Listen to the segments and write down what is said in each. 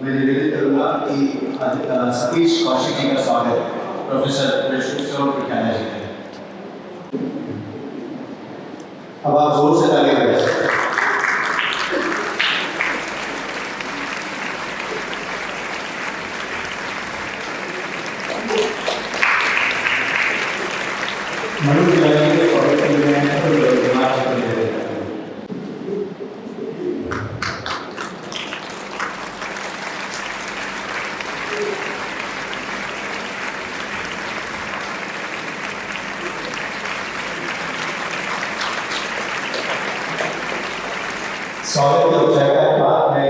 मैं निवेदन करूंगा कि सतीश कौशिक जी का स्वागत प्रोफेसर विश्वेश्वर विद्यालय जी करें। अब आप जोर से ताली बजाएं। मनु विद्यालय के स्वागत के लिए स्वागत के उपचारिका के बाद मैं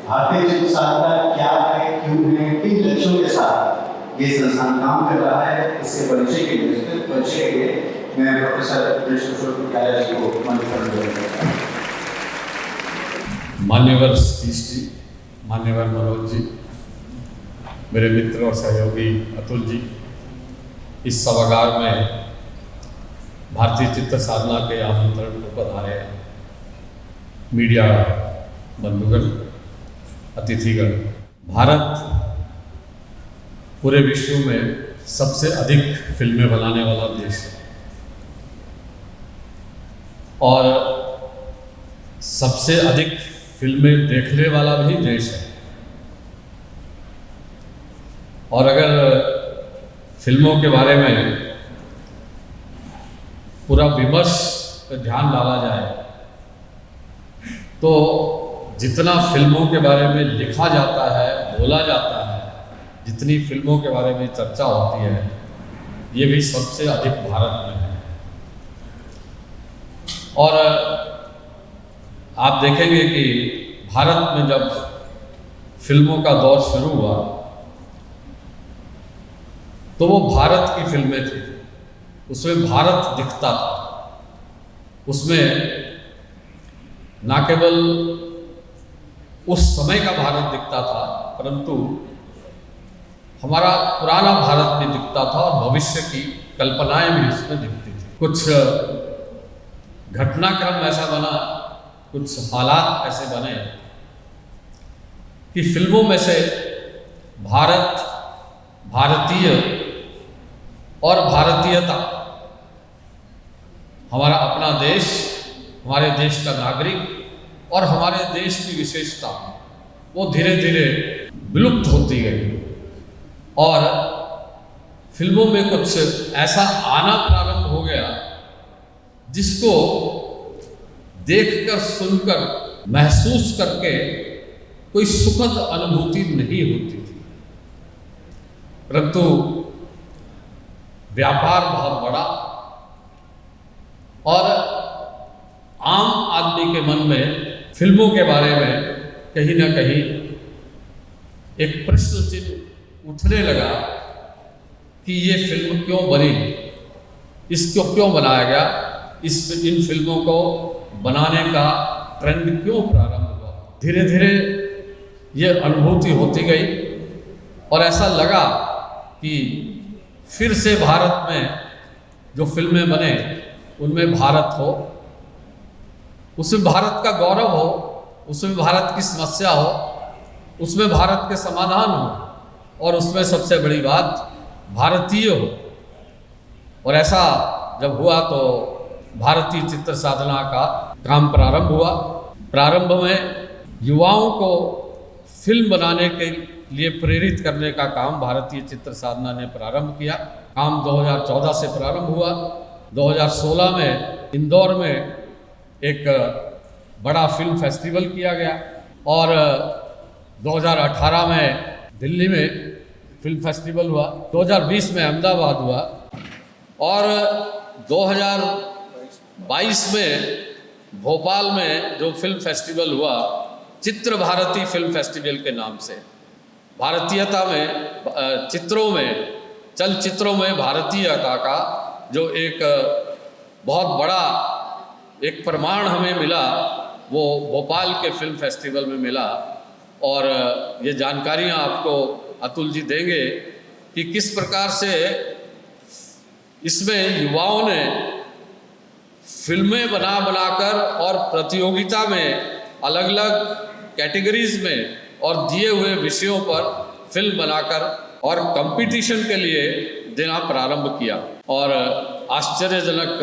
भारतीय चिकित्सा साधना क्या है, क्यों है, किन लक्ष्यों के साथ ये संस्थान काम कर रहा है, इसके परिचय के लिए मैं प्रोफेसर विश्वेश्वर विद्यालय जी को मंच पर करता हूं। मान्यवर सतीश जी, मान्यवर मनोज जी, मेरे मित्र और सहयोगी अतुल जी, इस सभागार में भारतीय चित्त साधना के आमंत्रण को पधारे मीडिया बंधुगण, अतिथिगण। भारत पूरे विश्व में सबसे अधिक फिल्में बनाने वाला देश है और सबसे अधिक फिल्में देखने वाला भी देश है। और अगर फिल्मों के बारे में पूरा विमर्श पर ध्यान डाला जाए तो जितना फिल्मों के बारे में लिखा जाता है, बोला जाता है, जितनी फिल्मों के बारे में चर्चा होती है, ये भी सबसे अधिक भारत में है। और आप देखेंगे कि भारत में जब फिल्मों का दौर शुरू हुआ तो वो भारत की फिल्में थी, उसमें भारत दिखता था, उसमें ना केवल उस समय का भारत दिखता था परंतु हमारा पुराना भारत भी दिखता था और भविष्य की कल्पनाएं भी उसमें दिखती थी। कुछ घटनाक्रम ऐसा बना, कुछ हालात ऐसे बने कि फिल्मों में से भारत, भारतीय और भारतीयता, हमारा अपना देश, हमारे देश का नागरिक और हमारे देश की विशेषता वो धीरे धीरे विलुप्त होती गई और फिल्मों में कुछ ऐसा आना प्रारंभ हो गया जिसको देखकर, सुनकर, महसूस करके कोई सुखद अनुभूति नहीं होती थी, परंतु व्यापार बहुत बड़ा और आम आदमी के मन में फिल्मों के बारे में कहीं ना कहीं एक प्रश्न चिन्ह उठने लगा कि ये फिल्म क्यों बनी, इसको क्यों बनाया गया, इन फिल्मों को बनाने का ट्रेंड क्यों प्रारंभ हुआ। धीरे धीरे ये अनुभूति होती गई और ऐसा लगा कि फिर से भारत में जो फिल्में बने उनमें भारत हो, उसमें भारत का गौरव हो, उसमें भारत की समस्या हो, उसमें भारत के समाधान हो और उसमें सबसे बड़ी बात भारतीय हो। और ऐसा जब हुआ तो भारतीय चित्र साधना का काम प्रारंभ हुआ। प्रारंभ में युवाओं को फिल्म बनाने के लिए प्रेरित करने का काम भारतीय चित्र साधना ने प्रारंभ किया। काम 2014 से प्रारंभ हुआ। 2016 में इंदौर में एक बड़ा फिल्म फेस्टिवल किया गया और 2018 में दिल्ली में फिल्म फेस्टिवल हुआ, 2020 में अहमदाबाद हुआ और 2022 में भोपाल में जो फिल्म फेस्टिवल हुआ, चित्र भारती फिल्म फेस्टिवल के नाम से, भारतीयता में, चित्रों में, चलचित्रों में भारतीयता का जो एक बहुत बड़ा एक प्रमाण हमें मिला वो भोपाल के फिल्म फेस्टिवल में मिला। और ये जानकारियाँ आपको अतुल जी देंगे कि किस प्रकार से इसमें युवाओं ने फिल्में बनाकर और प्रतियोगिता में अलग अलग कैटेगरीज में और दिए हुए विषयों पर फिल्म बनाकर और कंपटीशन के लिए देना प्रारंभ किया और आश्चर्यजनक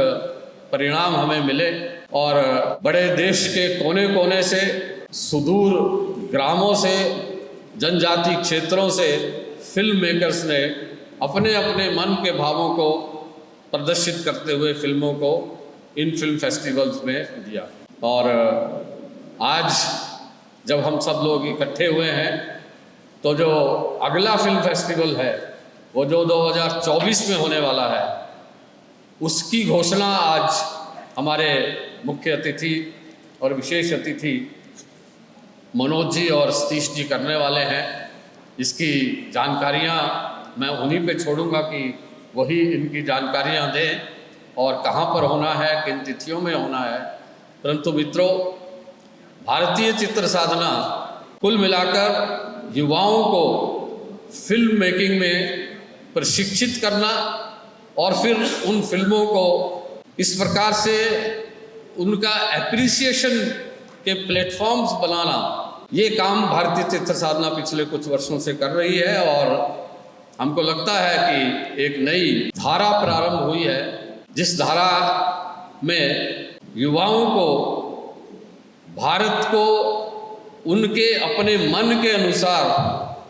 परिणाम हमें मिले और बड़े देश के कोने कोने से, सुदूर ग्रामों से, जनजाति क्षेत्रों से फिल्म मेकर्स ने अपने अपने मन के भावों को प्रदर्शित करते हुए फिल्मों को इन फिल्म फेस्टिवल्स में दिया। और आज जब हम सब लोग इकट्ठे हुए हैं तो जो अगला फिल्म फेस्टिवल है वो जो 2024 में होने वाला है, उसकी घोषणा आज हमारे मुख्य अतिथि और विशेष अतिथि मनोज जी और सतीश जी करने वाले हैं। इसकी जानकारियां मैं उन्हीं पे छोड़ूंगा कि वही इनकी जानकारियां दें और कहाँ पर होना है, किन तिथियों में होना है। परंतु मित्रों, भारतीय चित्र साधना कुल मिलाकर युवाओं को फिल्म मेकिंग में प्रशिक्षित करना और फिर उन फिल्मों को इस प्रकार से उनका एप्रिसिएशन के प्लेटफॉर्म्स बनाना, ये काम भारतीय चित्र साधना पिछले कुछ वर्षों से कर रही है और हमको लगता है कि एक नई धारा प्रारंभ हुई है, जिस धारा में युवाओं को भारत को उनके अपने मन के अनुसार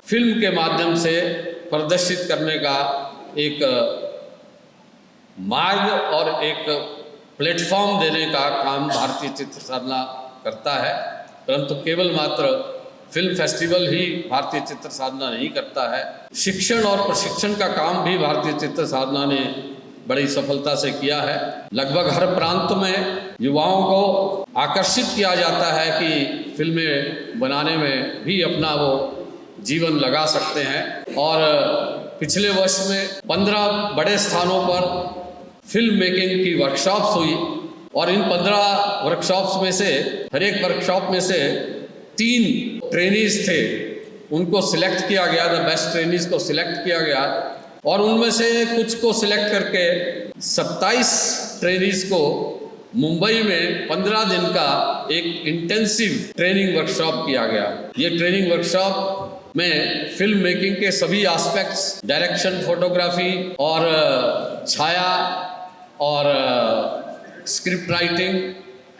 फिल्म के माध्यम से प्रदर्शित करने का एक मार्ग और एक प्लेटफॉर्म देने का काम भारतीय चित्र साधना करता है। परंतु केवल मात्र फिल्म फेस्टिवल ही भारतीय चित्र साधना नहीं करता है, शिक्षण और प्रशिक्षण का काम भी भारतीय चित्र साधना ने बड़ी सफलता से किया है। लगभग हर प्रांत में युवाओं को आकर्षित किया जाता है कि फिल्में बनाने में भी अपना वो जीवन लगा सकते हैं और पिछले वर्ष में 15 बड़े स्थानों पर फिल्म मेकिंग की वर्कशॉप्स हुई और इन 15 वर्कशॉप्स में से हर एक वर्कशॉप में से 3 ट्रेनीज थे, उनको सिलेक्ट किया गया, द बेस्ट ट्रेनीज को सिलेक्ट किया गया और उनमें से कुछ को सिलेक्ट करके 27 ट्रेनीज को मुंबई में 15 दिन का एक इंटेंसिव ट्रेनिंग वर्कशॉप किया गया। ये ट्रेनिंग वर्कशॉप में फिल्म मेकिंग के सभी एस्पेक्ट्स, डायरेक्शन, फोटोग्राफी और छाया और स्क्रिप्ट राइटिंग,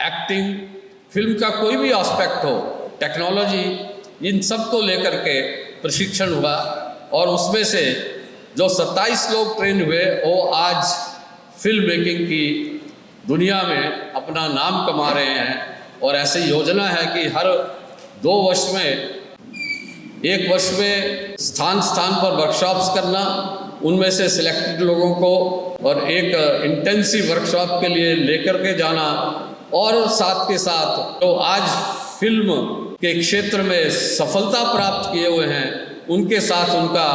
एक्टिंग, फिल्म का कोई भी एस्पेक्ट हो, टेक्नोलॉजी, इन सब को लेकर के प्रशिक्षण हुआ और उसमें से जो 27 लोग ट्रेन हुए वो आज फिल्म मेकिंग की दुनिया में अपना नाम कमा रहे हैं। और ऐसी योजना है कि हर 2 वर्ष में, 1 वर्ष में स्थान स्थान पर वर्कशॉप्स करना, उनमें से सिलेक्टेड लोगों को और एक इंटेंसिव वर्कशॉप के लिए लेकर के जाना और साथ के साथ तो आज फिल्म के क्षेत्र में सफलता प्राप्त किए हुए हैं उनके साथ उनका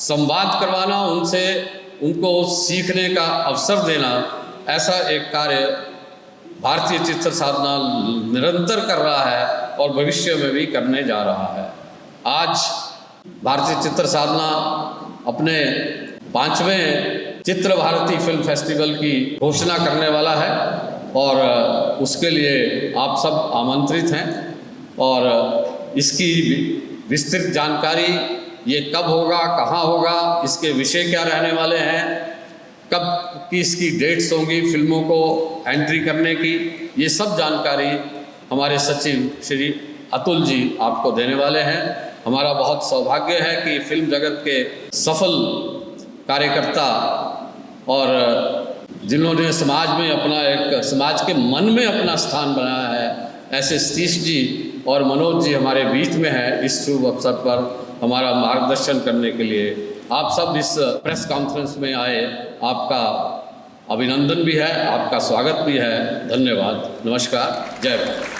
संवाद करवाना, उनसे उनको सीखने का अवसर देना, ऐसा एक कार्य भारतीय चित्र साधना निरंतर कर रहा है और भविष्य में भी करने जा रहा है। आज भारतीय चित्र साधना अपने 5वें चित्र भारती फिल्म फेस्टिवल की घोषणा करने वाला है और उसके लिए आप सब आमंत्रित हैं और इसकी विस्तृत जानकारी, ये कब होगा, कहाँ होगा, इसके विषय क्या रहने वाले हैं, कब की इसकी डेट्स होंगी फिल्मों को एंट्री करने की, ये सब जानकारी हमारे सचिव श्री अतुल जी आपको देने वाले हैं। हमारा बहुत सौभाग्य है कि फिल्म जगत के सफल कार्यकर्ता और जिन्होंने समाज में अपना एक, समाज के मन में अपना स्थान बनाया है, ऐसे सतीश जी और मनोज जी हमारे बीच में है। इस शुभ अवसर पर हमारा मार्गदर्शन करने के लिए आप सब इस प्रेस कॉन्फ्रेंस में आए, आपका अभिनंदन भी है, आपका स्वागत भी है। धन्यवाद, नमस्कार, जय भारत।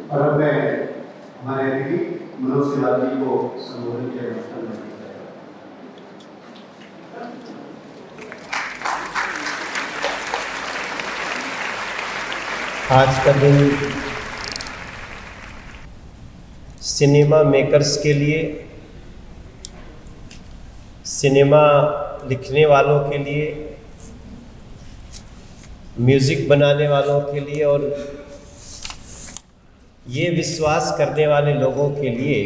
और अब मैं हमारे अतिथि मनोज तिवारी जी को संबोधित किया जाता है। आज का दिन सिनेमा मेकर्स के लिए, सिनेमा लिखने वालों के लिए, म्यूज़िक बनाने वालों के लिए और ये विश्वास करने वाले लोगों के लिए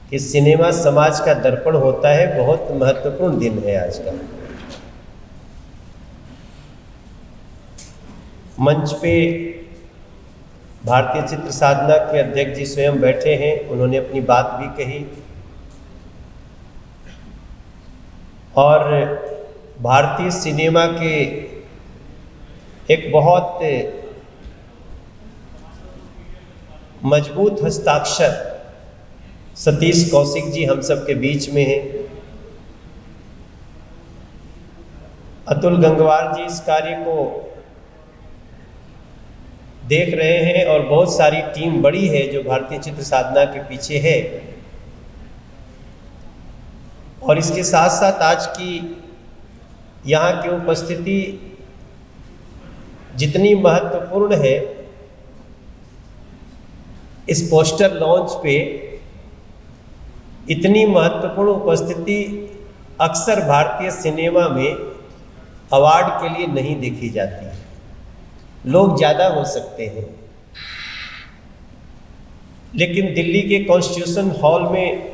कि सिनेमा समाज का दर्पण होता है, बहुत महत्वपूर्ण दिन है आज का। मंच पे भारतीय चित्र साधना के अध्यक्ष जी स्वयं बैठे हैं, उन्होंने अपनी बात भी कही और भारतीय सिनेमा के एक बहुत मजबूत हस्ताक्षर सतीश कौशिक जी हम सब के बीच में हैं। अतुल गंगवार जी इस कार्य को देख रहे हैं और बहुत सारी टीम बड़ी है जो भारतीय चित्र साधना के पीछे है। और इसके साथ साथ आज की यहाँ की उपस्थिति जितनी महत्वपूर्ण है, इस पोस्टर लॉन्च पे इतनी महत्वपूर्ण उपस्थिति अक्सर भारतीय सिनेमा में अवार्ड के लिए नहीं देखी जाती है। लोग ज़्यादा हो सकते हैं, लेकिन दिल्ली के कॉन्स्टिट्यूशन हॉल में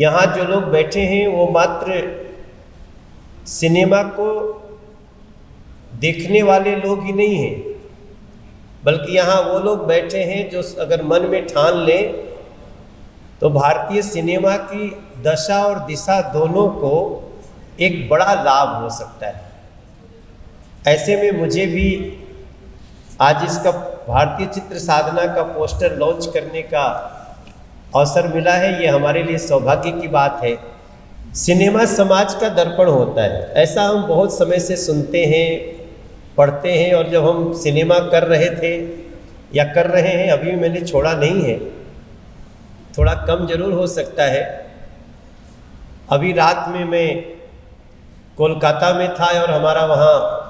यहाँ जो लोग बैठे हैं वो मात्र सिनेमा को देखने वाले लोग ही नहीं हैं, बल्कि यहाँ वो लोग बैठे हैं जो अगर मन में ठान लें तो भारतीय सिनेमा की दशा और दिशा दोनों को एक बड़ा लाभ हो सकता है। ऐसे में मुझे भी आज इसका भारतीय चित्र साधना का पोस्टर लॉन्च करने का अवसर मिला है, ये हमारे लिए सौभाग्य की बात है। सिनेमा समाज का दर्पण होता है, ऐसा हम बहुत समय से सुनते हैं, पढ़ते हैं। और जब हम सिनेमा कर रहे थे या कर रहे हैं, अभी मैंने छोड़ा नहीं है, थोड़ा कम जरूर हो सकता है। अभी रात में मैं कोलकाता में था और हमारा वहाँ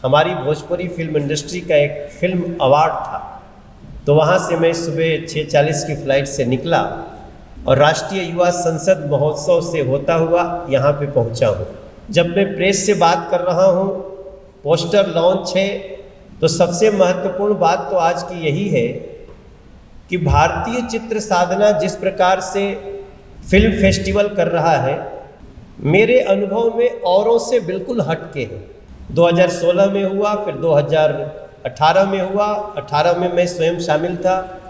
हमारी भोजपुरी फिल्म इंडस्ट्री का एक फिल्म अवार्ड था, तो वहाँ से मैं सुबह 6:40 की फ़्लाइट से निकला और राष्ट्रीय युवा संसद महोत्सव से होता हुआ यहाँ पे पहुँचा हूँ। जब मैं प्रेस से बात कर रहा हूँ, पोस्टर लॉन्च है, तो सबसे महत्वपूर्ण बात तो आज की यही है कि भारतीय चित्र साधना जिस प्रकार से फिल्म फेस्टिवल कर रहा है, मेरे अनुभव में औरों से बिल्कुल हटके है। 2016 में हुआ, फिर 2018 में हुआ, 18 में मैं स्वयं शामिल था,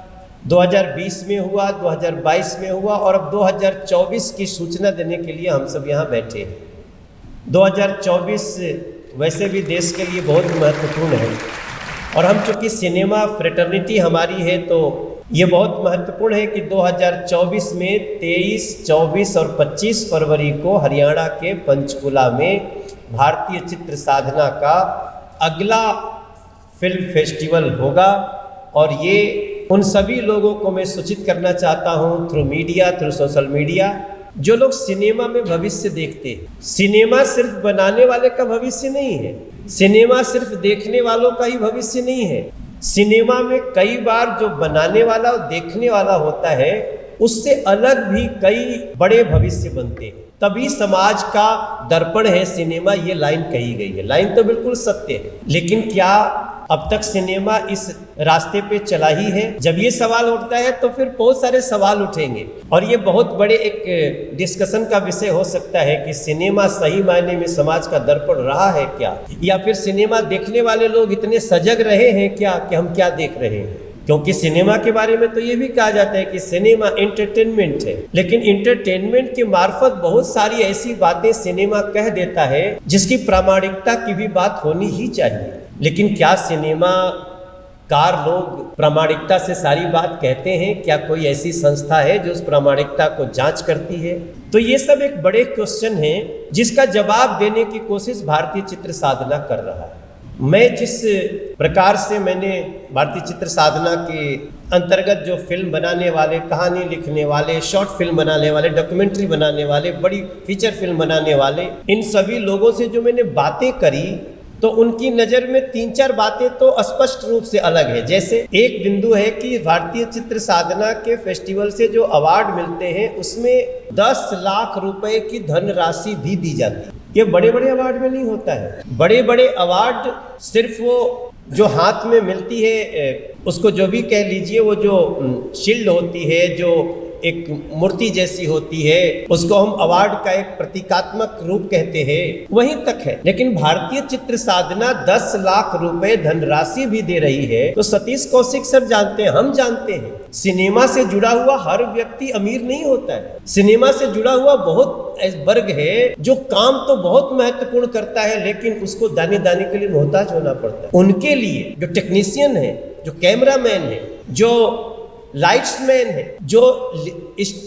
2020 में हुआ, 2022 में हुआ और अब 2024 की सूचना देने के लिए हम सब यहाँ बैठे हैं। 2024 वैसे भी देश के लिए बहुत महत्वपूर्ण है और हम चूँकि सिनेमा फ्रेटर्निटी हमारी है, तो ये बहुत महत्वपूर्ण है कि 2024 में 23, 24 और 25 फरवरी को हरियाणा के पंचकुला में भारतीय चित्र साधना का अगला फिल्म फेस्टिवल होगा। और ये उन सभी लोगों को मैं सूचित करना चाहता हूँ through media, through social media, जो लोग सिनेमा में भविष्य देखते हैं। सिनेमा सिर्फ बनाने वाले का भविष्य नहीं है, सिनेमा सिर्फ देखने वालों का ही भविष्य नहीं है। सिनेमा में कई बार जो बनाने वाला और देखने वाला होता है, उससे अलग भी कई बड़े भविष्य बनते हैं। तभी समाज का दर्पण है सिनेमा, ये लाइन कही गई है। लाइन तो बिल्कुल सत्य है, लेकिन क्या अब तक सिनेमा इस रास्ते पे चला ही है? जब ये सवाल उठता है तो फिर बहुत सारे सवाल उठेंगे और ये बहुत बड़े एक डिस्कशन का विषय हो सकता है कि सिनेमा सही मायने में समाज का दर्पण रहा है क्या, या फिर सिनेमा देखने वाले लोग इतने सजग रहे हैं क्या कि हम क्या देख रहे हैं। क्योंकि सिनेमा के बारे में तो ये भी कहा जाता है कि सिनेमा एंटरटेनमेंट है, लेकिन एंटरटेनमेंट के मार्फत बहुत सारी ऐसी बातें सिनेमा कह देता है जिसकी प्रामाणिकता की भी बात होनी ही चाहिए। लेकिन क्या सिनेमा कार लोग प्रामाणिकता से सारी बात कहते हैं? क्या कोई ऐसी संस्था है जो उस प्रामाणिकता को जांच करती है? तो ये सब एक बड़े क्वेश्चन हैं जिसका जवाब देने की कोशिश भारतीय चित्र साधना कर रहा है। मैं जिस प्रकार से मैंने भारतीय चित्र साधना के अंतर्गत जो फिल्म बनाने वाले, कहानी लिखने वाले, शॉर्ट फिल्म बनाने वाले, डॉक्यूमेंट्री बनाने वाले, बड़ी फीचर फिल्म बनाने वाले, इन सभी लोगों से जो मैंने बातें करी तो उनकी नज़र में 3-4 बातें तो स्पष्ट रूप से अलग है। जैसे एक बिंदु है कि भारतीय चित्र साधना के फेस्टिवल से जो अवार्ड मिलते हैं उसमें 10 लाख रुपए की धनराशि भी दी जाती है। ये बड़े बड़े अवार्ड में नहीं होता है। बड़े बड़े अवार्ड सिर्फ वो जो हाथ में मिलती है, उसको जो भी कह लीजिए, वो जो शील्ड होती है, जो एक मूर्ति जैसी होती है, उसको हम अवार्ड का एक प्रतीकात्मक रूप कहते हैं, वहीं तक है। लेकिन भारतीय चित्र साधना 10 लाख रुपए धनराशि भी दे रही है। तो सतीश कौशिक सर जानते हैं, हम जानते हैं, सिनेमा से जुड़ा हुआ हर व्यक्ति अमीर नहीं होता है। सिनेमा से जुड़ा हुआ बहुत वर्ग है जो काम तो बहुत महत्वपूर्ण करता है, लेकिन उसको दाने दाने के लिए मोहताज होना पड़ता है। उनके लिए जो टेक्नीशियन है, जो कैमरामैन है, जो लाइट्समैन है, जो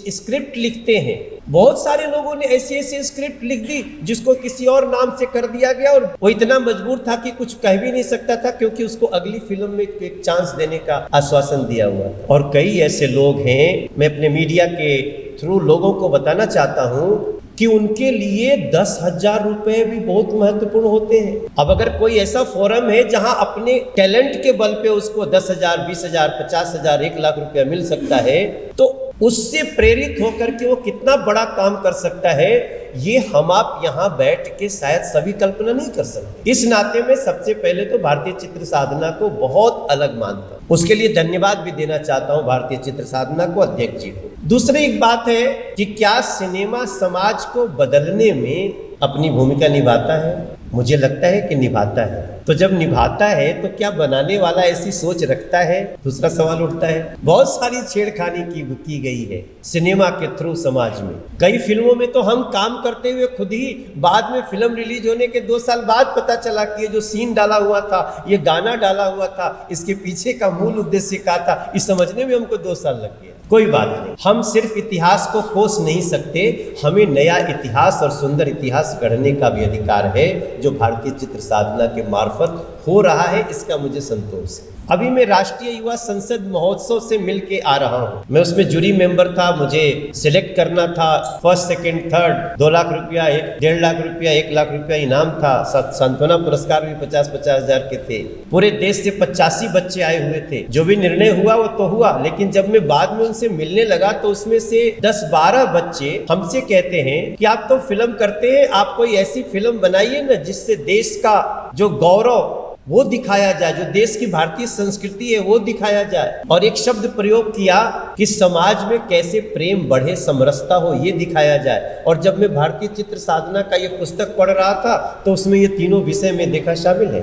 स्क्रिप्ट लिखते हैं, बहुत सारे लोगों ने ऐसी ऐसी स्क्रिप्ट लिख दी जिसको किसी और नाम से कर दिया गया, और वो इतना मजबूर था कि कुछ कह भी नहीं सकता था, क्योंकि उसको अगली फिल्म में एक चांस देने का आश्वासन दिया हुआ। और कई ऐसे लोग हैं, मैं अपने मीडिया के थ्रू लोगों को बताना चाहता हूँ कि उनके लिए 10,000 रुपए भी बहुत महत्वपूर्ण होते हैं। अब अगर कोई ऐसा फोरम है जहां अपने टैलेंट के बल पे उसको 10,000, 20,000, 50,000, 1 लाख रुपया मिल सकता है, तो उससे प्रेरित होकर के वो कितना बड़ा काम कर सकता है, ये हम आप यहाँ बैठ के शायद सभी कल्पना नहीं कर सकते। इस नाते में सबसे पहले तो भारतीय चित्र साधना को बहुत अलग मानता हूँ, उसके लिए धन्यवाद भी देना चाहता हूँ भारतीय चित्र साधना को, अध्यक्ष जी को। दूसरी एक बात है कि क्या सिनेमा समाज को बदलने में अपनी भूमिका निभाता है? मुझे लगता है कि निभाता है। तो जब निभाता है तो क्या बनाने वाला ऐसी सोच रखता है? दूसरा सवाल उठता है। बहुत सारी छेड़खानी की गई है सिनेमा के थ्रू समाज में। कई फिल्मों में तो हम काम करते हुए खुद ही बाद में फिल्म रिलीज होने के 2 साल बाद पता चला कि ये जो सीन डाला हुआ था, ये गाना डाला हुआ था, इसके पीछे का मूल उद्देश्य क्या था, इस समझने में हमको 2 साल लग गया। कोई बात नहीं, हम सिर्फ इतिहास को कोस नहीं सकते, हमें नया इतिहास और सुंदर इतिहास गढ़ने का भी अधिकार है, जो भारतीय चित्र साधना के मार्फत हो रहा है। इसका मुझे संतोष है। अभी मैं राष्ट्रीय युवा संसद महोत्सव से मिल के आ रहा हूँ। मैं उसमें जूरी मेंबर था, मुझे सिलेक्ट करना था। 1st, 2nd, 3rd 2 लाख रुपया, 1.5 लाख रुपया, 1 लाख रुपया इनाम था। सांत्वना पुरस्कार भी 50-50 हजार के थे। पूरे देश से 85 बच्चे आए हुए थे। जो भी निर्णय हुआ वो तो हुआ, लेकिन जब मैं बाद में उनसे मिलने लगा तो उसमें से 10-12 बच्चे हमसे कहते हैं कि आप तो फिल्म करते हैं, आप कोई ऐसी फिल्म बनाइए ना जिससे देश का जो गौरव वो दिखाया जाए, जो देश की भारतीय संस्कृति है वो दिखाया जाए। और एक शब्द प्रयोग किया कि समाज में कैसे प्रेम बढ़े, समरसता हो, ये दिखाया जाए। और जब मैं भारतीय चित्र साधना का ये पुस्तक पढ़ रहा था तो उसमें ये तीनों विषय में देखा शामिल है।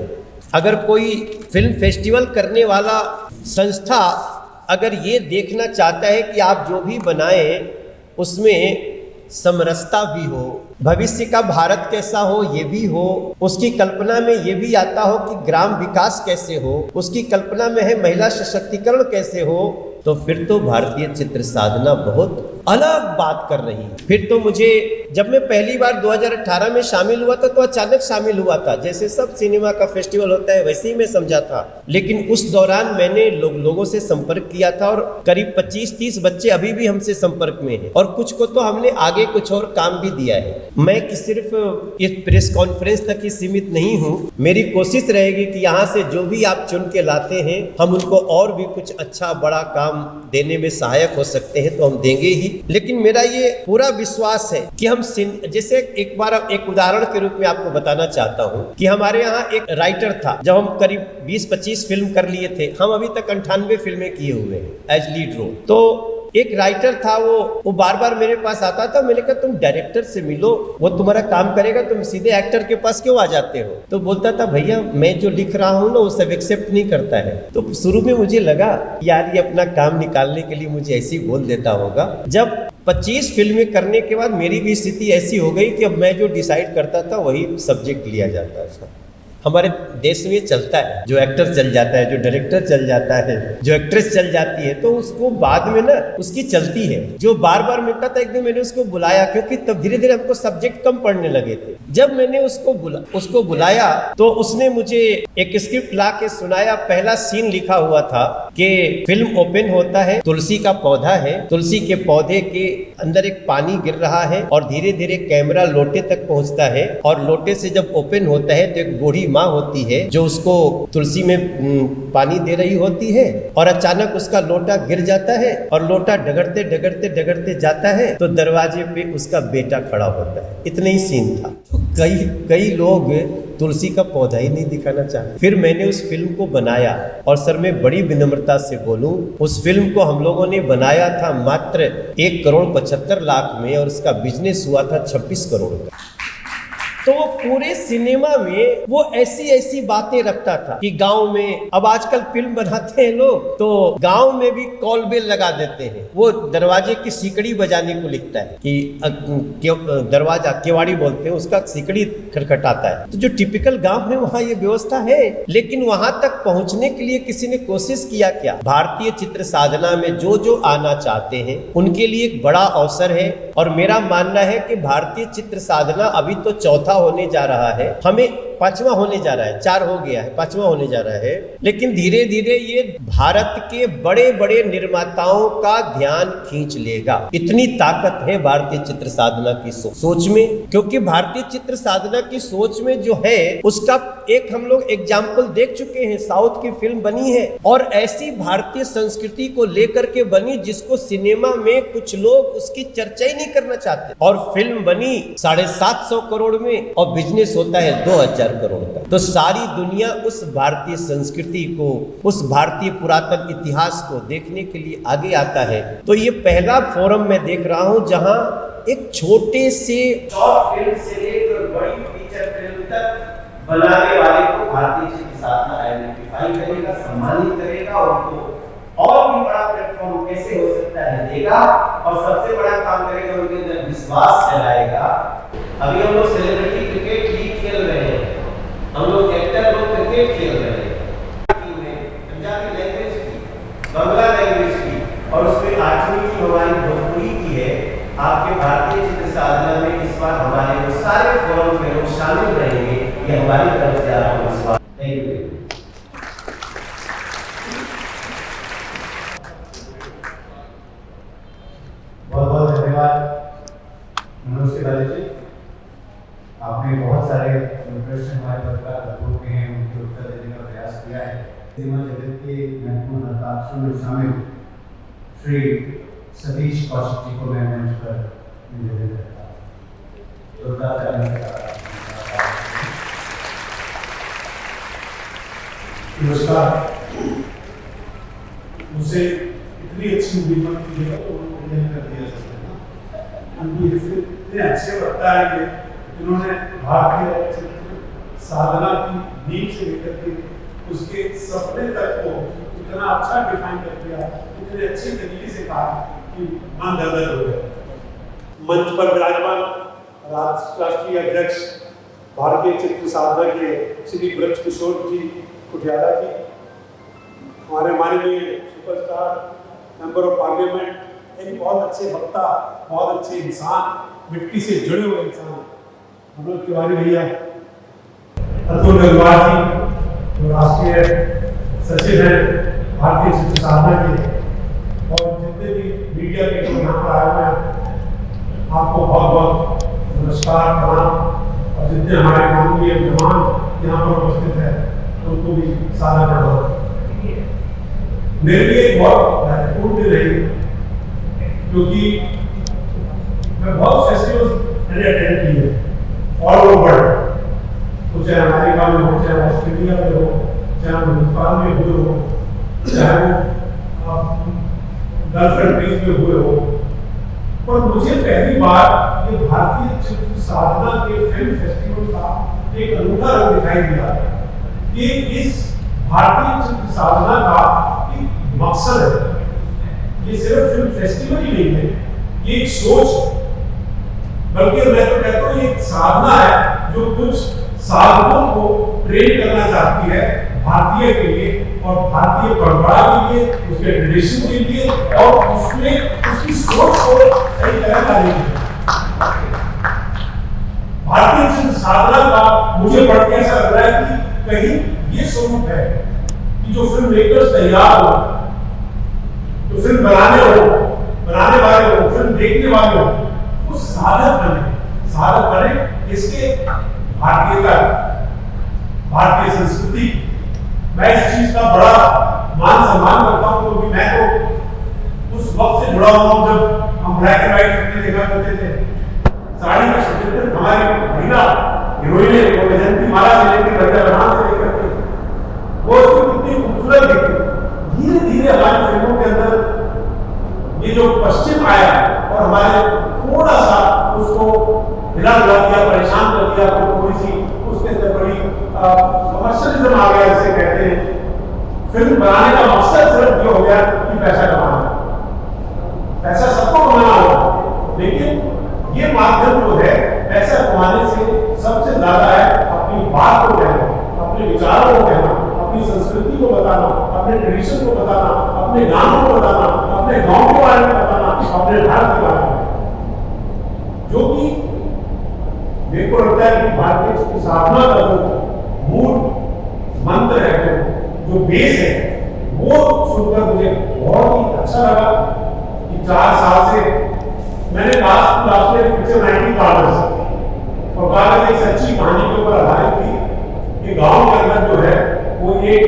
अगर कोई फिल्म फेस्टिवल करने वाला संस्था अगर ये देखना चाहता है कि आप जो भी बनाएं उसमें समरसता भी हो, भविष्य का भारत कैसा हो ये भी हो, उसकी कल्पना में ये भी आता हो कि ग्राम विकास कैसे हो, उसकी कल्पना में है महिला सशक्तिकरण कैसे हो, तो फिर तो भारतीय चित्र साधना बहुत अलग बात कर रही है। फिर तो मुझे, जब मैं पहली बार 2018 में शामिल हुआ था तो अचानक शामिल हुआ था, जैसे सब सिनेमा का फेस्टिवल होता है वैसे ही मैं समझा था। लेकिन उस दौरान मैंने लोगों से संपर्क किया था और करीब 25-30 बच्चे अभी भी हमसे संपर्क में हैं, और कुछ को तो हमने आगे कुछ और काम भी दिया है। मैं कि सिर्फ इस प्रेस कॉन्फ्रेंस तक ही सीमित नहीं हूँ। मेरी कोशिश रहेगी कि यहाँ से जो भी आप चुन के लाते हैं हम उनको और भी कुछ अच्छा बड़ा काम देने में सहायक हो सकते हैं तो हम देंगे ही। लेकिन मेरा ये पूरा विश्वास है कि हम जैसे एक बार एक उदाहरण के रूप में आपको बताना चाहता हूँ कि हमारे यहाँ एक राइटर था। जब हम करीब 20-25 फिल्म कर लिए थे, हम अभी तक 98 फिल्में किए हुए हैं एज लीड रोल। तो एक राइटर था, वो बार बार मेरे पास आता था। मैंने कहा तुम डायरेक्टर से मिलो, वो तुम्हारा काम करेगा, तुम सीधे एक्टर के पास क्यों आ जाते हो? तो बोलता था भैया मैं जो लिख रहा हूँ ना वो सब एक्सेप्ट नहीं करता है। तो शुरू में मुझे लगा यार ये अपना काम निकालने के लिए मुझे ऐसे ही बोल देता होगा। जब 25 फिल्में करने के बाद मेरी भी स्थिति ऐसी हो गई कि अब मैं जो डिसाइड करता था वही सब्जेक्ट लिया जाता था। हमारे देश में चलता है, जो एक्टर चल जाता है, जो डायरेक्टर चल जाता है, जो एक्ट्रेस चल जाती है, तो उसको बाद में ना उसकी चलती है। जो बार बार मिलता था, एक दिन मैंने उसको बुलाया, क्योंकि तब धीरे धीरे हमको सब्जेक्ट कम पढ़ने लगे थे। जब मैंने उसको बुलाया तो उसने मुझे एक स्क्रिप्ट ला के सुनाया। पहला सीन लिखा हुआ था कि फिल्म ओपन होता है, तुलसी का पौधा है, तुलसी के पौधे के अंदर एक पानी गिर रहा है और धीरे धीरे कैमरा लोटे तक पहुंचता है, और लोटे से जब ओपन होता है तो एक बूढ़ी माँ होती है जो उसको तुलसी में पानी दे रही होती है, और अचानक उसका लोटा गिर जाता है और लोटा डगरते डगरते डगरते जाता है तो दरवाजे पे उसका बेटा खड़ा होता है। इतना ही सीन था। कई लोग तुलसी का पौधा ही नहीं दिखाना चाहते। फिर मैंने उस फिल्म को बनाया, और सर मैं बड़ी विनम्रता से बोलूं, उस फिल्म को हम लोगों ने बनाया था मात्र 1,75,00,000 में, और उसका बिजनेस हुआ था 26 करोड़ का। तो वो पूरे सिनेमा में वो ऐसी बातें रखता था कि गांव में, अब आजकल फिल्म बनाते हैं लोग तो गांव में भी कॉल बेल लगा देते हैं। वो दरवाजे की सिकड़ी बजाने को लिखता है कि दरवाजा, केवाड़ी बोलते हैं, उसका सिकड़ी खटखटाता है। तो जो टिपिकल गांव है वहाँ ये व्यवस्था है, लेकिन वहां तक पहुंचने के लिए किसी ने कोशिश किया क्या? भारतीय चित्र साधना में जो आना चाहते हैं उनके लिए एक बड़ा अवसर है, और मेरा मानना है कि भारतीय चित्र साधना अभी तो चौथा होने जा रहा है, हमें 5वां होने जा रहा है, 4 हो गया है, 5वां होने जा रहा है, लेकिन धीरे धीरे ये भारत के बड़े बड़े निर्माताओं का ध्यान खींच लेगा। इतनी ताकत है भारतीय चित्र साधना की सोच में, क्योंकि भारतीय चित्र साधना की सोच में जो है उसका एक हम लोग एग्जाम्पल देख चुके हैं। साउथ की फिल्म बनी है, और ऐसी भारतीय संस्कृति को लेकर के बनी जिसको सिनेमा में कुछ लोग उसकी चर्चा ही नहीं करना चाहते, और फिल्म बनी 750 करोड़ में और बिजनेस होता है 2000 करोड़ का। तो सारी दुनिया उस भारतीय संस्कृति को, उस भारतीय पुरातन इतिहास को देखने के लिए आगे आता है। तो ये पहला फोरम मैं देख रहा हूं जहां एक छोटे से शॉर्ट फिल्म से लेकर बड़ी फीचर फिल्म तक बनाने वाले को भारतीय चित्र साधना आइडेंटिफाई करेगा, सम्मानित करेगा, और उनको और भी बड़ा प्लेटफॉर्म कैसे हो सकता है देगा, और सबसे बड़ा काम करेगा, उनके अंदर विश्वास जगाएगा। अभी हम लोग सेलिब्रिटी क्रिकेट लीग खेल रहे हैं, हम लोग एक्टर लोग क्रिकेट खेल रहे हैं, पंजाबी लैंग्वेज की, बांग्ला लैंग्वेज की, और उसमें 8वीं की हमारी भोजपुरी की है। आपके भारतीय चित्र साधना में इस बार हमारे वो सारे फोरम में लोग शामिल रहेंगे, ये हमारी तरफ से आपको विश्वास। Thank you. बहुत बहुत धन्यवाद मनोज तिवारी जी। आपने बहुत सारे प्रश्न हमारे पत्रकार बंधुओं के हैं, उनके उत्तर देने का प्रयास किया है। सिनेमा जगत के महत्वपूर्ण हस्ताक्षरों में शामिल श्री सतीश कौशिक जी को मैं मंच पर निवेदन करता हूँ। जोरदार तालियों के साथ नमस्कार। मुझसे इतनी अच्छी उम्मीद कीजिएगा तो उन्होंने कर दिया सकता है ना, उनकी इतने अच्छे लगता है कि इन्होंने भारतीय चित्र साधना की नींव से लेकर के उसके सपने तक को इतना अच्छा डिफाइन कर दिया, इतने अच्छे तरीके से कहा कि मन दर्द हो गया। मंच पर विराजमान राष्ट्रीय अध्यक्ष भारतीय चित्र साधना के श्री ब्रज किशोर जी कुटियाला जी, हमारे माननीय सुपरस्टार मेंबर ऑफ पार्लियामेंट, एक बहुत अच्छे वक्ता, बहुत अच्छे इंसान, मिट्टी से जुड़े हुए इंसान मनोज तिवारी भैया, अतुल गंगवार जी जो राष्ट्रीय सचिव हैं भारतीय चित्र साधना के, और जितने भी मीडिया के लोग यहाँ पर आए हुए हैं, आपको बहुत बहुत नमस्कार, प्रणाम, और जितने हमारे माननीय मेहमान यहाँ पर उपस्थित हैं उनको भी सादर प्रणाम। मेरे लिए बहुत महत्वपूर्ण दिन रही, क्योंकि मैं बहुत फेस्टिवल्स मैंने अटेंड किए ऑल ओवर, तो चाहे अमेरिका में हो, चाहे ऑस्ट्रेलिया में हो, चाहे हिंदुस्तान में हुए हो, चाहे वो गल्फ कंट्रीज में हुए हो, पर मुझे पहली बार ये भारतीय चित्र साधना के फिल्म फेस्टिवल का एक अनूठा रंग दिखाई दिया कि इस भारतीय चित्र साधना का एक मकसद है। ये सिर्फ फिल्म फेस्टिवल ही नहीं है, ये एक सोच, बल्कि मैं तो कहता हूँ ये एक साधना है जो कुछ साधकों को ट्रेन करना चाहती है भारतीय के लिए और भारतीय परंपरा के लिए, उसके ट्रेडिशन के लिए और उसमें उसकी सोच को सही तरह लाने के लिए। भारतीय चित्र साधना का मुझे पढ़ के ऐसा लग रहा है कि कहीं ये स्वरूप है कि जो फिल्म मेकर्स तैयार हो, जो फिल्म बनाने वाले हो, फिल्म देखने वाले हो, वो साधक बने इसके भारतीयता, भारतीय संस्कृति। मैं इस चीज का बड़ा मान सम्मान करता हूँ क्योंकि मैं तो उस वक्त से जुड़ा हुआ हूँ जब हम ब्लैक एंड व्हाइट फिल्में देखा करते थे। साड़ी में सचित्र हमारी महिला हीरोइनें वो वैजंती माला से लेकर गंगा रमान से लेकर के वो उसको कितनी खूबसूरत दिखती। धीरे धीरे हमारी फिल्मों के अंदर ये जो पश्चिम आया और हमारे थोड़ा सा उसको हिला डुला दिया, परेशान कर दिया, तो थोड़ी सी उसके अंदर बड़ी कमर्शियलिज्म आ गया जिसे कहते हैं। फिल्म बनाने का मकसद सिर्फ ये हो गया कि पैसा कमाना, पैसा सबको कमाना होगा, लेकिन ये माध्यम जो है पैसा कमाने से सबसे ज्यादा है अपनी बात को कहना, अपने विचारों को कहना, अपनी संस्कृति को बताना, अपने ट्रेडिशन को बताना, अपने गानों को बताना, अपने गांव के बारे में बताना, अपने भारत के बारे में, जो कि मेरे को लगता है कि भारतीय साधना का जो मूल मंत्र है, जो बेस है, वो सुनकर मुझे बहुत ही अच्छा लगा कि 4 साल से मैंने लास्ट ईयर पिक्चर 90 कागज, और कागज एक सच्ची कहानी के ऊपर आधारित थी कि गांव के अंदर जो है वो एक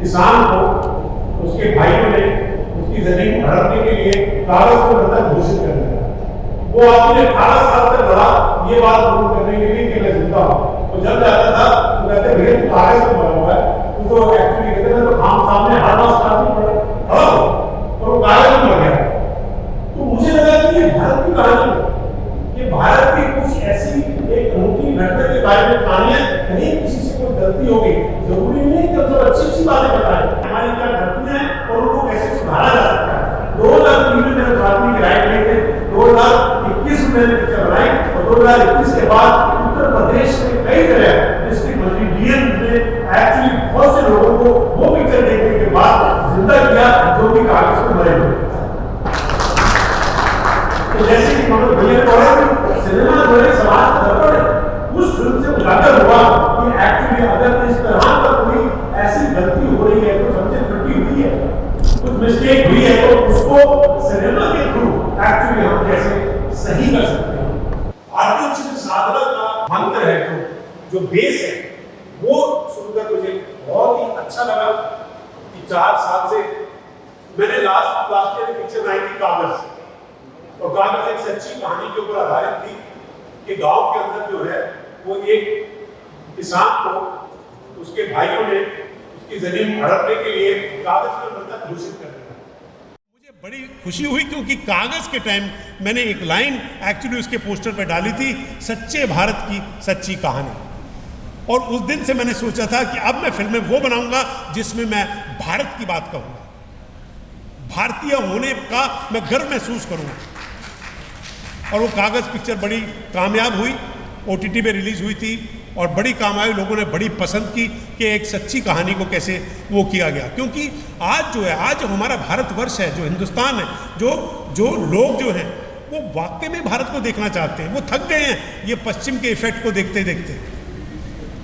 किसान को उसके भाइयों ने उसकी जमीन हड़पने के लिए कागज को मृतक घोषित कर दिया। वो आदमी 18 साल तक लड़ा ये बात प्रूव करने के लिए कि मैं जिंदा हूँ। तो जब जाता था तो कहते भैया तू कागज में मरा हुआ है, तू तो एक्चुअली कहते हैं तो हम सामने हार्ड मास काटनी पड़े, और वो कागज में मर गया। तो मुझे लगा कि ये भारत की कहानी, ये भारत की कुछ ऐसी एक अनूठी घटना के बारे में कहानियां, कहीं किसी से कोई गलती होगी, जरूरी नहीं कि जो अच्छी बातें बताएं, हमारी क्या गलतियां हैं और उनको कैसे सुधारा जा सकता है। 2003 में स्वामी की राय ली थी, 2021 में पिक्चर बनाई और 2021 के बाद उत्तर प्रदेश में कई जगह डिस्ट्रिक्ट मंत्री डीएम ने एक्चुअली बहुत से लोगों को वो पिक्चर देखने के बाद जिंदा किया जो कि कागज में मरे हुए। तो जैसे कि मनोज भैया ने कहा कि सिनेमा जो है समाज का दर्पण है, उस फिल्म से उजागर हुआ कि एक्चुअली अगर इस तरह का कोई ऐसी गलती हो रही है, कुछ हमसे त्रुटि हुई है, कुछ मिस्टेक हुई है, तो उसको सिनेमा के थ्रू एक्चुअली हम कैसे सही कर सकते हैं। भारतीय चित्र साधना का मंत्र है जो बेस है, वो सुनकर मुझे बहुत ही अच्छा लगा कि 4 साल से मैंने लास्ट ईयर पिक्चर 90 कागज, और कागज एक सच्ची कहानी के ऊपर आधारित थी कि गांव के अंदर जो है वो एक किसान को उसके भाइयों ने उसकी जमीन हड़पने के लिए कागज में मृतक घोषित कर दिया। मुझे बड़ी खुशी हुई क्योंकि कागज के टाइम मैंने एक लाइन एक्चुअली उसके पोस्टर पर डाली थी, सच्चे भारत की सच्ची कहानी। और उस दिन से मैंने सोचा था कि अब मैं फिल्में वो बनाऊंगा जिसमें मैं भारत की बात कहूंगा, भारतीय होने का मैं गर्व महसूस करूंगा। और वो कागज पिक्चर बड़ी कामयाब हुई, OTT पे रिलीज हुई थी और बड़ी काम आई, लोगों ने बड़ी पसंद की कि एक सच्ची कहानी को कैसे वो किया गया। क्योंकि आज जो है, आज जो हमारा भारतवर्ष है, जो हिंदुस्तान है, जो लोग जो हैं वो वाकई में भारत को देखना चाहते हैं। वो थक गए हैं ये पश्चिम के इफेक्ट को देखते देखते।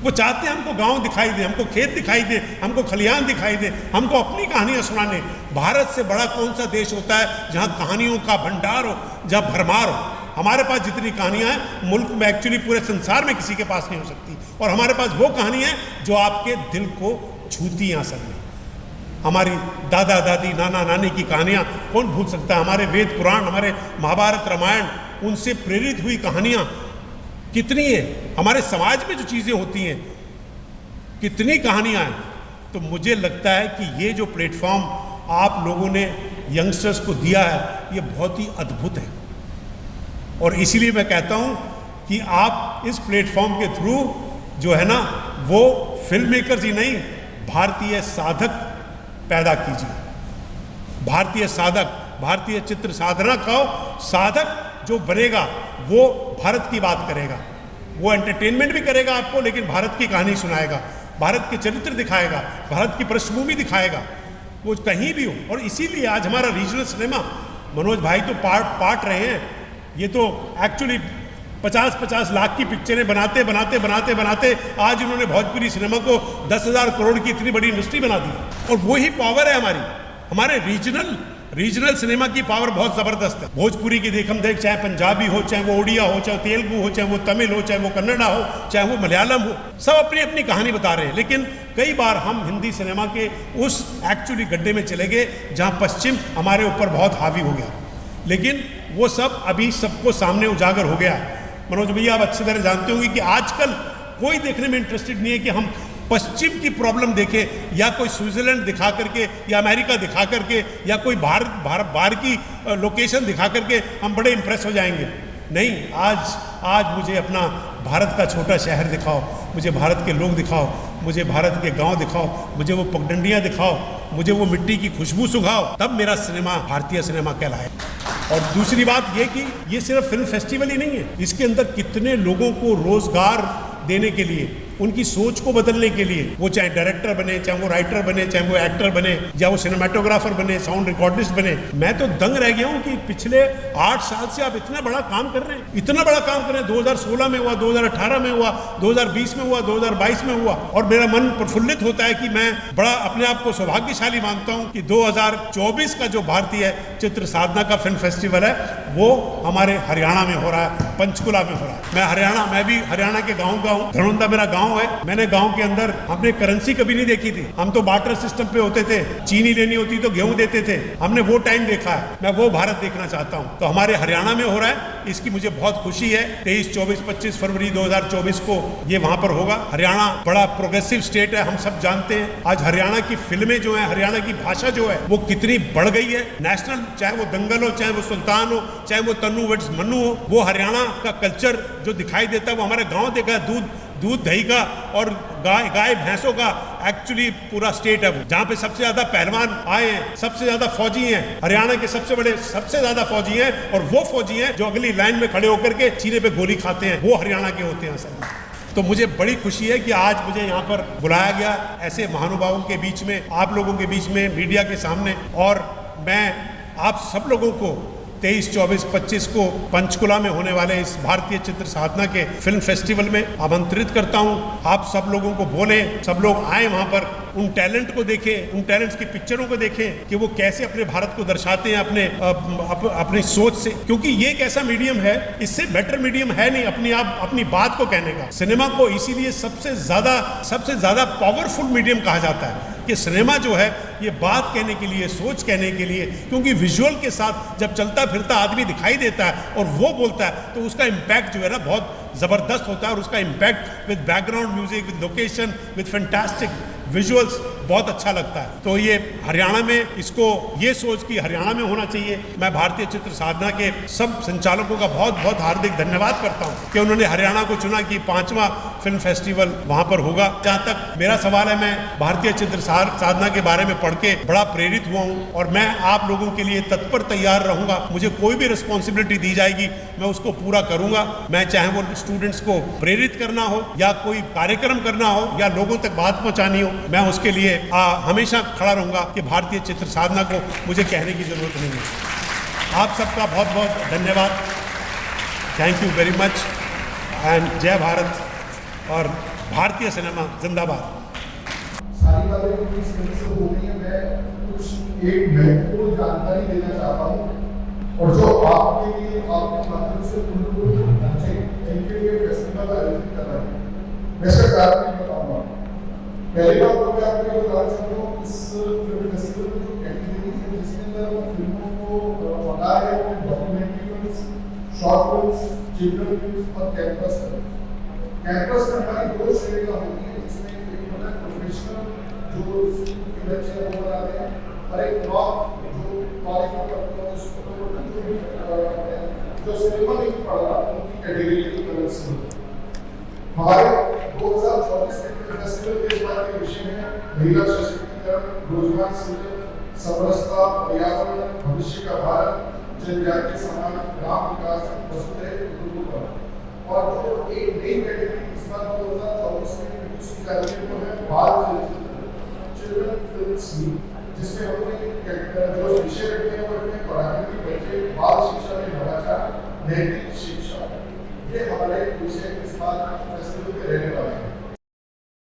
वो चाहते हैं हमको गांव दिखाई दे, हमको खेत दिखाई दे, हमको खलियान दिखाई दे, हमको अपनी कहानियां सुनाने। भारत से बड़ा कौन सा देश होता है जहां कहानियों का भंडार हो, जहां भरमार हो। हमारे पास जितनी कहानियां हैं मुल्क में एक्चुअली पूरे संसार में किसी के पास नहीं हो सकती। और हमारे पास वो कहानी है जो आपके दिल को छूती हैं असल में। हमारी दादा दादी नाना नानी की कहानियां कौन भूल सकता है। हमारे वेद पुराण, हमारे महाभारत रामायण, उनसे प्रेरित हुई कहानियां कितनी है। हमारे समाज में जो चीज़ें होती हैं कितनी कहानियां हैं। तो मुझे लगता है कि ये जो प्लेटफॉर्म आप लोगों ने यंगस्टर्स को दिया है ये बहुत ही अद्भुत है। और इसीलिए मैं कहता हूँ कि आप इस प्लेटफॉर्म के थ्रू जो है ना वो फिल्म मेकर्स ही नहीं, भारतीय साधक पैदा कीजिए। भारतीय साधक, भारतीय चित्र साधना का साधक जो बनेगा वो भारत की बात करेगा, वो एंटरटेनमेंट भी करेगा आपको, लेकिन भारत की कहानी सुनाएगा, भारत के चरित्र दिखाएगा, भारत की पृष्ठभूमि दिखाएगा, वो कहीं भी हो। और इसीलिए आज हमारा रीजनल सिनेमा, मनोज भाई तो पार्ट रहे हैं, ये तो एक्चुअली 50-50 लाख की पिक्चरें बनाते बनाते बनाते बनाते आज उन्होंने भोजपुरी सिनेमा को 10,000 करोड़ की इतनी बड़ी इंडस्ट्री बना दी। और वही पावर है हमारे रीजनल सिनेमा की पावर बहुत ज़बरदस्त है। भोजपुरी की देख, चाहे पंजाबी हो, चाहे वो उड़िया हो, चाहे तेलुगु हो, चाहे वो तमिल हो, चाहे वो कन्नड़ा हो, चाहे वो मलयालम हो, सब अपनी अपनी कहानी बता रहे हैं। लेकिन कई बार हम हिंदी सिनेमा के उस एक्चुअली गड्ढे में चले गए जहाँ पश्चिम हमारे ऊपर बहुत हावी हो गया, लेकिन वो सब अभी सबको सामने उजागर हो गया। मनोज भैया आप अच्छी तरह जानते होंगे कि आजकल कोई देखने में इंटरेस्टेड नहीं है कि हम पश्चिम की प्रॉब्लम देखें या कोई स्विट्जरलैंड दिखा करके या अमेरिका दिखा करके या कोई बाहर की लोकेशन दिखा करके हम बड़े इंप्रेस हो जाएंगे। नहीं, आज मुझे अपना भारत का छोटा शहर दिखाओ, मुझे भारत के लोग दिखाओ, मुझे भारत के गांव दिखाओ, मुझे वो पगडंडियाँ दिखाओ, मुझे वो मिट्टी की खुशबू सुखाओ, तब मेरा सिनेमा भारतीय सिनेमा कहलाए। और दूसरी बात ये कि ये सिर्फ फिल्म फेस्टिवल ही नहीं है, इसके अंदर कितने लोगों को रोजगार देने के लिए, उनकी सोच को बदलने के लिए, वो चाहे डायरेक्टर बने, चाहे वो राइटर बने, चाहे वो एक्टर बने, या वो सिनेमाटोग्राफर बने, साउंड रिकॉर्डिस्ट बने। मैं तो दंग रह गया हूँ कि पिछले 8 साल से आप इतना बड़ा काम कर रहे हैं, इतना बड़ा काम कर रहे हैं। 2016 में हुआ, 2018 में हुआ, 2020 में हुआ, 2022 में हुआ, और मेरा मन प्रफुल्लित होता है कि मैं बड़ा अपने आप को सौभाग्यशाली मानता हूँ कि 2024 का जो भारतीय चित्र साधना का फिल्म फेस्टिवल है वो हमारे हरियाणा में हो रहा है, पंचकुला में हो रहा है। मैं भी हरियाणा के गाँव का हूँ, धनौंदा मेरा गाँव है। मैंने गांव के अंदर हमने करेंसी कभी नहीं देखी थी, हम तो बार्टर सिस्टम पे होते थे, चीनी लेनी होती तो गेहूं देते थे, हमने वो टाइम देखा है। मैं वो भारत देखना चाहता हूं, तो हमारे हरियाणा में हो रहा है, इसकी मुझे बहुत खुशी है। 23, 24, 25 फरवरी 2024 को ये वहां पर होगा। हरियाणा बड़ा प्रोग्रेसिव स्टेट है, हम सब जानते हैं। आज हरियाणा की फिल्में जो है, हरियाणा की भाषा जो है वो कितनी बढ़ गई है। नेशनल, चाहे वो दंगल हो, चाहे वो सुल्तान हो, चाहे वो तन्नू वेड्स मन्नू हो, वो हरियाणा का कल्चर जो दिखाई देता है वो हमारे गाँव देखा है। दूध दही का और गाय भैंसों का एक्चुअली पूरा स्टेट है वो, जहाँ पे सबसे ज्यादा पहलवान आए हैं, सबसे ज्यादा फौजी हैं, हरियाणा के सबसे ज्यादा फौजी हैं, और वो फौजी हैं जो अगली लाइन में खड़े होकर के सीने पे गोली खाते हैं, वो हरियाणा के होते हैं असल में। तो मुझे बड़ी खुशी है कि आज मुझे यहाँ पर बुलाया गया, ऐसे महानुभावों के बीच में, आप लोगों के बीच में, मीडिया के सामने, और मैं आप सब लोगों को 23, 24, 25 को पंचकुला में होने वाले इस भारतीय चित्र साधना के फिल्म फेस्टिवल में आमंत्रित करता हूं। आप सब लोगों को बोलें, सब लोग आए वहां पर, उन टैलेंट को देखें, उन टैलेंट्स की पिक्चरों को देखें कि वो कैसे अपने भारत को दर्शाते हैं अपनी सोच से, क्योंकि ये एक ऐसा मीडियम है, इससे बेटर मीडियम है नहीं अपनी बात को कहने का। सिनेमा को इसीलिए सबसे ज्यादा पावरफुल मीडियम कहा जाता है कि सिनेमा जो है ये बात कहने के लिए, सोच कहने के लिए, क्योंकि विजुअल के साथ जब चलता फिरता आदमी दिखाई देता है और वो बोलता है तो उसका इम्पैक्ट जो है ना बहुत ज़बरदस्त होता है, और उसका impact with background music, with location, with fantastic visuals बहुत अच्छा लगता है। तो ये हरियाणा में, इसको ये सोच कि हरियाणा में होना चाहिए। मैं भारतीय चित्र साधना के सब संचालकों का बहुत बहुत हार्दिक धन्यवाद करता हूँ कि उन्होंने हरियाणा को चुना कि 5वां फिल्म फेस्टिवल वहाँ पर होगा। जहाँ तक मेरा सवाल है, मैं भारतीय चित्र साधना के बारे में पढ़ के बड़ा प्रेरित हुआ हूँ, और मैं आप लोगों के लिए तत्पर तैयार रहूँगा। मुझे कोई भी रिस्पॉन्सिबिलिटी दी जाएगी मैं उसको पूरा करूँगा। मैं चाहे वो स्टूडेंट्स को प्रेरित करना हो, या कोई कार्यक्रम करना हो, या लोगों तक बात पहुँचानी हो, मैं उसके लिए हमेशा खड़ा रहूंगा कि भारतीय चित्र साधना को मुझे कहने की जरूरत नहीं है। आप सबका बहुत बहुत धन्यवाद, thank you very much, and जय भारत, और भारतीय सिनेमा जिंदाबाद। सारी बातें इस तरह से हो रही है, मैं कुछ एक महत्वपूर्ण जानकारी देना चाहता हूँ, और जो आपके लिए आपके माध्यम से उन लोगों को पहुंचे जिनके लिए फेस्टिवल आयोजित कर रहे हैं। वैसे कारण नहीं बताऊंगा। पहली बात तो मैं आपको बताना चाहता हूँ, इस फिल्म फेस्टिवल में जो कैटेगरी है जिसके अंदर फिल्मों को मना है वो documentary films, short films, children films और कैंपस फिल्म। कैंपस में हमारी 2 श्रेणियाँ होती हैं, जिसमें एक होता है प्रोफेशनल जो बच्चे वो बनाते हैं, और एक नॉन जो कॉलेज में पढ़ते हैं, जो सिनेमा नहीं पढ़ रहा उनकी कैटेगरी की तरफ से हमारे 2024 के फेस्टिवल के इस बार के विषय में महिला सशक्तिकरण, रोजगार सृजन, समरसता, पर्यावरण, भविष्य का भारत, जनजातीय समाज, ग्राम विकास, वसुधैव कुटुंबकम, और जो एक नई उस कार्यक्रम को है बाल चिल्ड्रन फिल्म्स की, जिसमें हमने जो विषय रखे हैं वो रखे हैं प्राकृतिक बच्चे, बाल शिक्षा में नवाचार, नैतिक शिक्षा